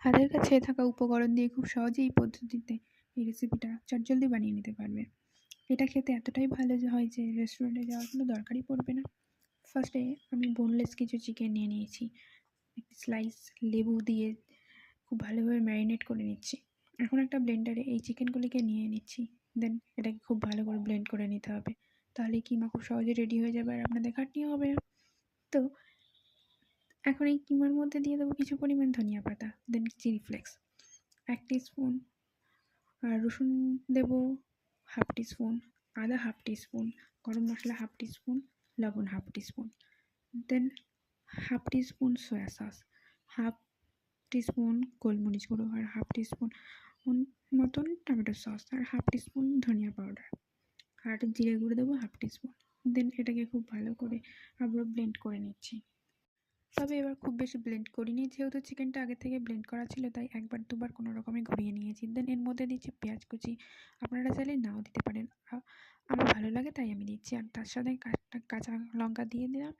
হাতের কাছে থাকা উপকরণ দিয়ে খুব সহজেই এই পদ্ধতিতে এই রেসিপিটা চটজলদি বানিয়ে নিতে পারবে। এটা খেতে এতটাই ভালো হয় যে রেস্টুরেন্টে যাওয়ার কোনো দরকারই পড়বে না। ফার্স্টে আমি বোনলেস কিছু চিকেন নিয়ে নিয়েছি, একটি স্লাইস লেবু দিয়ে খুব ভালোভাবে ম্যারিনেট করে নিচ্ছি। এখন একটা ব্লেন্ডারে এই চিকেনগুলিকে নিয়ে নিচ্ছি, দেন এটাকে খুব ভালো করে ব্লেন্ড করে নিতে হবে। তাহলে কিমা খুব সহজে রেডি হয়ে যাবে আর আপনাদের খাটনিও হবে না। তো এখন এই কিমার মধ্যে দিয়ে দেবো কিছু পরিমাণ ধনিয়া পাতা, দেন চিলি ফ্লেক্স 1 টিস্পুন, আর রসুন দেবো 1/2 টিস্পুন, আদা 1/2 টিস্পুন, গরম মশলা 1/2 টিস্পুন, লবণ 1/2 টিস্পুন, দেন 1/2 টিস্পুন সয়া সস, 1/2 টিস্পুন গোলমরিচ গুঁড়ো, আর 1/2 টিস্পুন মতন টমেটো সস, আর 1/2 টিস্পুন ধনিয়া পাউডার, আর জিরে গুঁড়ো দেবো 1/2 টিস্পুন। দেন এটাকে খুব ভালো করে আবারও ব্লেন্ড করে নিচ্ছি। তবে এবার খুব বেশি ব্লেন্ড করিনি, যেহেতু চিকেনটা আগে থেকে ব্লেন্ড করা ছিল তাই একবার দুবার কোনো রকমে ঘুরিয়ে নিয়েছি। দেন এর মধ্যে দিচ্ছি পেঁয়াজ কুচি, আপনারা চাইলে নাও দিতে পারেন, আমার ভালো লাগে তাই আমি দিচ্ছি। আর তার সাথে কাঁচা লঙ্কা দিয়ে দিলাম।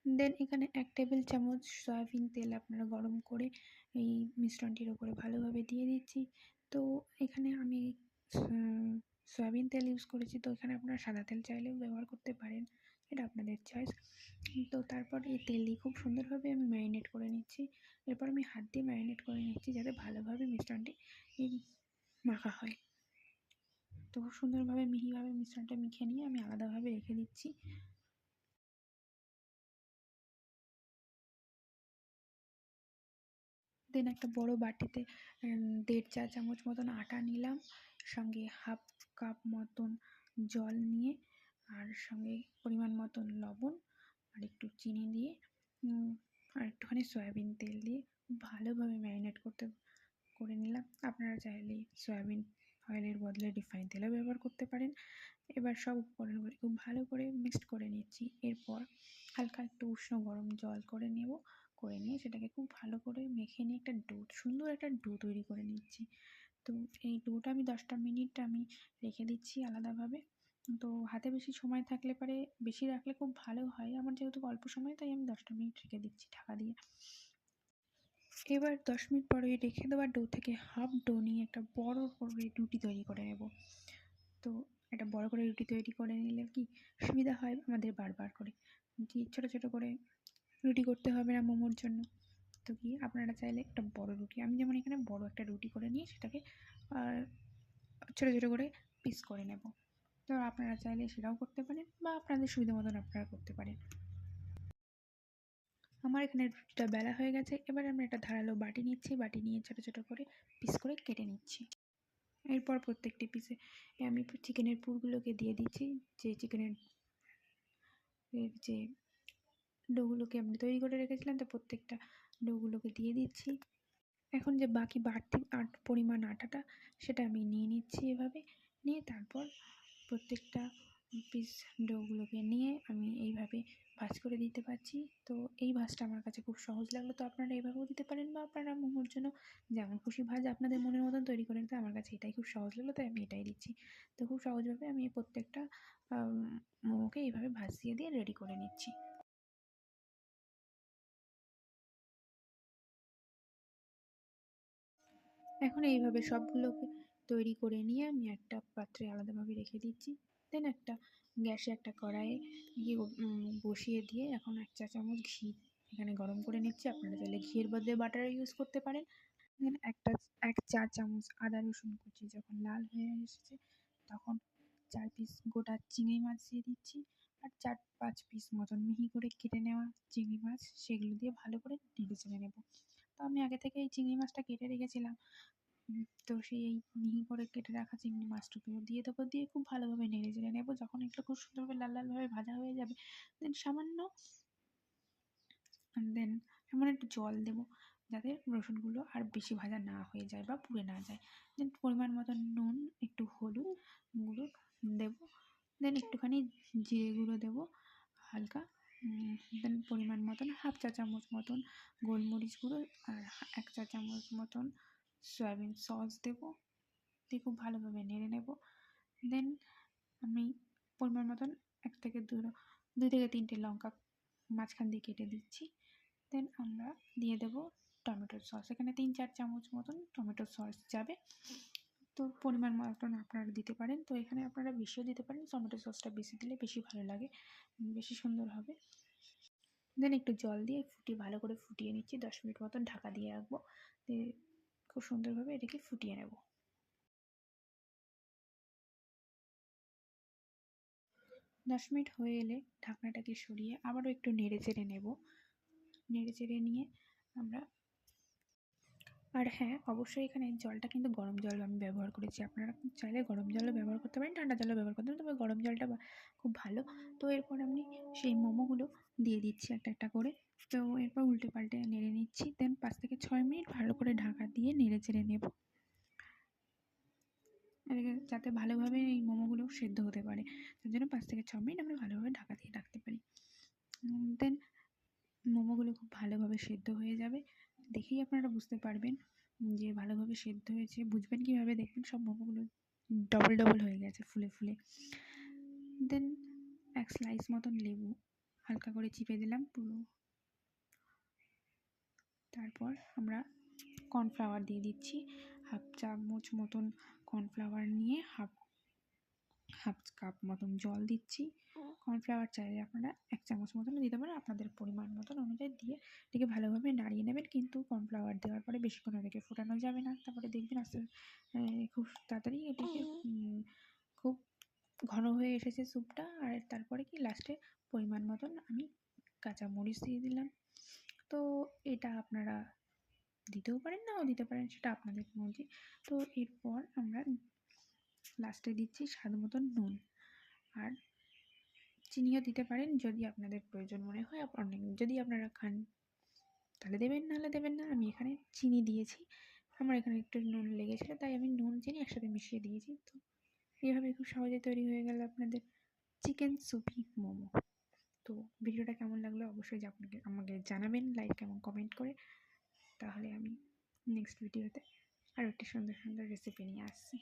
দেন এখানে 1 টেবিল চামচ সয়াবিন তেল আপনারা গরম করে এই মিশ্রণটির ওপরে ভালোভাবে দিয়ে দিচ্ছি। তো এখানে আমি সয়াবিন তেল ইউজ করেছি, তো এখানে আপনারা সাদা তেল চাইলেও ব্যবহার করতে পারেন, এটা আপনাদের চয়েস। তো তারপর এই তেল দিয়ে খুব সুন্দরভাবে আমি ম্যারিনেট করে নিচ্ছি। এরপর আমি হাত দিয়ে ম্যারিনেট করে নিচ্ছি যাতে ভালোভাবে মিশ্রণটি মাখা হয়। তো খুব সুন্দরভাবে মিহিভাবে মিশ্রণটা মেখে নিয়ে আমি আলাদাভাবে রেখে দিচ্ছি। দেন একটা বড় বাটিতে 1.5 চা চামচ মতন আটা নিলাম, সঙ্গে 1/2 কাপ মতন জল নিয়ে, আর সঙ্গে পরিমাণ মতন লবণ আর একটু চিনি দিয়ে আর একটুখানি সয়াবিন তেল দিয়ে ভালোভাবে ম্যারিনেট করে নিলাম। আপনারা চাইলে সয়াবিন অয়েলের বদলে রিফাইন তেলও ব্যবহার করতে পারেন। এবার সব উপকরণগুলি খুব ভালো করে মিক্সড করে নিচ্ছি। এরপর হালকা একটু উষ্ণ গরম জল করে নিয়ে সেটাকে খুব ভালো করে মেখে নিয়ে একটা সুন্দর একটা ডো তৈরি করে নিচ্ছি। তো এই ডোটা আমি 10টা মিনিট আমি রেখে দিচ্ছি আলাদাভাবে। তো হাতে বেশি সময় থাকলে পারে বেশি রাখলে খুব ভালো হয়, আমার যেহেতু অল্প সময় তাই আমি 10টা মিনিট রেখে দিচ্ছি ঢাকা দিয়ে। এবার 10 মিনিট পরে রেখে দেওয়া ডো থেকে হাফ ডো নিয়ে একটা বড় করে রুটি তৈরি করে নেব। তো একটা বড় করে রুটি তৈরি করে নিলে কি সুবিধা হয় আমাদের বারবার করে ছোটো ছোটো করে রুটি করতে হবে না মোমোর জন্য। তো কি আপনারা চাইলে একটা বড় রুটি, আমি যেমন এখানে বড় একটা রুটি করে নিয়ে সেটাকে ছোটো ছোটো করে পিস করে নেব। তো আপনারা চাইলে সেটাও করতে পারেন বা আপনাদের সুবিধা মতন আপনারা করতে পারেন। আমার এখানে রুটিটা বেলা হয়ে গেছে, এবার আমরা একটা ধারালো বাটি নিচ্ছি, বাটি নিয়ে ছোটো ছোটো করে পিস করে কেটে নিচ্ছি। এরপর প্রত্যেকটি পিসে আমি চিকেনের পুরগুলোকে দিয়ে দিচ্ছি, যে চিকেনের যে ডোগুলোকে আমি তৈরি করে রেখেছিলাম, তো প্রত্যেকটা ডোগুলোকে দিয়ে দিচ্ছি। এখন যে বাকি বাড়তি পরিমাণ আটাটা সেটা আমি নিয়ে নিচ্ছি, এভাবে নিয়ে তারপর প্রত্যেকটা পিস ডোগুলোকে নিয়ে আমি এইভাবে ভাঁজ করে দিতে পারছি। তো এই ভাঁজটা আমার কাছে খুব সহজ লাগলো, তো আপনারা এইভাবেও দিতে পারেন বা আপনারা মোমোর জন্য যেমন খুশি ভাঁজ আপনাদের মনের মতন তৈরি করে নিতে। আমার কাছে এটাই খুব সহজ লাগলো তাই আমি এটাই দিচ্ছি। তো খুব সহজভাবে আমি প্রত্যেকটা মোমোকে এইভাবে ভাজিয়ে দিয়ে রেডি করে নিচ্ছি। এখন এইভাবে সবগুলোকে তৈরি করে নিয়ে আমি একটা পাত্রে আলাদাভাবে রেখে দিচ্ছি। দেন একটা গ্যাসে একটা কড়াইয়ে বসিয়ে দিয়ে এখন 1 চা চামচ ঘি এখানে গরম করে নিচ্ছি। আপনারা চাইলে ঘিয়ের বদলে বাটার ইউজ করতে পারেন। দেন 1 চা চামচ আদা রসুন কুচি যখন লাল হয়ে এসেছে তখন 4 পিস গোটা চিংড়ি মাছ দিয়ে দিচ্ছি, আর 4-5 পিস মতন মিহি করে কেটে নেওয়া চিংড়ি মাছ সেগুলো দিয়ে ভালো করে নেড়ে চেড়ে নেব। তো আমি আগে থেকে এই চিংড়ি মাছটা কেটে রেখেছিলাম, তো সেই মিহি করে কেটে রাখা চিংড়ি মাছটুকুও দিয়ে দেবো, দিয়ে খুব ভালোভাবে নেড়ে চেড়ে নেবো। যখন এগুলো খুব সুন্দরভাবে লাল লালভাবে ভাজা হয়ে যাবে দেন সামান্য একটু জল দেবো যাতে রসুনগুলো আর বেশি ভাজা না হয়ে যায় বা পুড়ে না যায়। দেন পরিমাণ মতন নুন, একটু হলুদ গুঁড়ো দেবো, দেন একটুখানি জিরে গুঁড়ো দেবো হালকা, দেন পরিমাণ মতন 1/2 চা চামচ মতন গোলমরিচ গুঁড়ো, আর 1 চা চামচ মতন সয়াবিন সস দেবো, দিয়ে খুব ভালোভাবে নেড়ে নেব। দেন আমি পরিমাণ মতন 2 থেকে 3টে লঙ্কা মাঝখান দিয়ে কেটে দিচ্ছি। দেন আমরা দিয়ে দেবো টমেটোর সস। এখানে 3-4 চামচ মতন টমেটোর সস যাবে। তো পরিমাণ মতন আপনারা দিতে পারেন। তো এখানে আপনারা বেশিও দিতে পারেন, টমেটো সসটা বেশি দিলে বেশি ভালো লাগে, বেশি সুন্দর হবে। দেন একটু জল দিয়ে ভালো করে ফুটিয়ে নিচ্ছি। 10 মিনিট মতন ঢাকা দিয়ে রাখবো। দিয়ে খুব সুন্দরভাবে এটাকে ফুটিয়ে নেব। 10 মিনিট হয়ে এলে ঢাকনাটাকে সরিয়ে আবারও একটু নেড়ে চেড়ে নেব। নেড়ে চেড়ে নিয়ে আমরা, আর হ্যাঁ, অবশ্যই এখানে জলটা কিন্তু গরম জল আমি ব্যবহার করেছি। আপনারা চাইলে গরম জলও ব্যবহার করতে পারেন, ঠান্ডা জলও ব্যবহার করতে পারেন, তবে গরম জলটা খুব ভালো। তো এরপর আমি সেই মোমোগুলো দিয়ে দিচ্ছি একটা একটা করে। তো এরপর উল্টে পাল্টে নেড়ে নিচ্ছি। দেন 5 থেকে 6 মিনিট ভালো করে ঢাকা দিয়ে নেড়ে চেড়ে নেব, যাতে ভালোভাবে এই মোমোগুলো সেদ্ধ হতে পারে। তার জন্য 5 থেকে 6 মিনিট আমরা ভালোভাবে ঢাকা দিয়ে রাখতে পারি। দেন মোমোগুলো খুব ভালোভাবে সেদ্ধ হয়ে যাবে। দেখেই আপনারা বুঝতে পারবেন যে ভালোভাবে সেদ্ধ হয়েছে। বুঝবেন কীভাবে? দেখবেন সব মোমোগুলো ডবল ডবল হয়ে গেছে ফুলে ফুলে। দেন 1 স্লাইস মতন লেবু হালকা করে চিপে দিলাম পুরো। তারপর আমরা কর্নফ্লাওয়ার দিয়ে দিচ্ছি। 1/2 চামচ মতন কর্নফ্লাওয়ার নিয়ে হাফ কাপ মতন জল দিচ্ছি। কর্নফ্লাওয়ার চাইলে আপনারা 1 চামচ মতন দিতে পারেন, আপনাদের পরিমাণ মতন অনুযায়ী দিয়ে এটাকে ভালোভাবে নাড়িয়ে নেবেন। কিন্তু কর্নফ্লাওয়ার দেওয়ার পরে বেশিক্ষণ এটাকে ফোটানো যাবে না। তারপরে দেখবেন আস্তে খুব তাড়াতাড়ি এটাকে খুব ঘন হয়ে এসেছে স্যুপটা। আর তারপরে কি লাস্টে পরিমাণ মতন আমি কাঁচামরিচ দিয়ে দিলাম। তো এটা আপনারা দিতেও পারেন, নাও দিতে পারেন, সেটা আপনাদের মর্জি। তো এরপর আমরা লাস্টে দিচ্ছি স্বাদ মতন নুন, আর চিনিও দিতে পারেন যদি আপনাদের প্রয়োজন মনে হয়। যদি আপনারা খান তাহলে দেবেন, নাহলে দেবেন না। আমি এখানে চিনি দিয়েছি, আমার এখানে একটু নুন লেগেছিল, তাই আমি নুন চিনি একসাথে মিশিয়ে দিয়েছি। তো এইভাবে খুব সহজে তৈরি হয়ে গেল আপনাদের চিকেন সুপি মোমো। তো ভিডিওটা কেমন লাগলো অবশ্যই আমাকে জানাবেন লাইক এবং কমেন্ট করে। তাহলে আমি নেক্সট ভিডিওতে আরও একটি সুন্দর সুন্দর রেসিপি নিয়ে আসছি।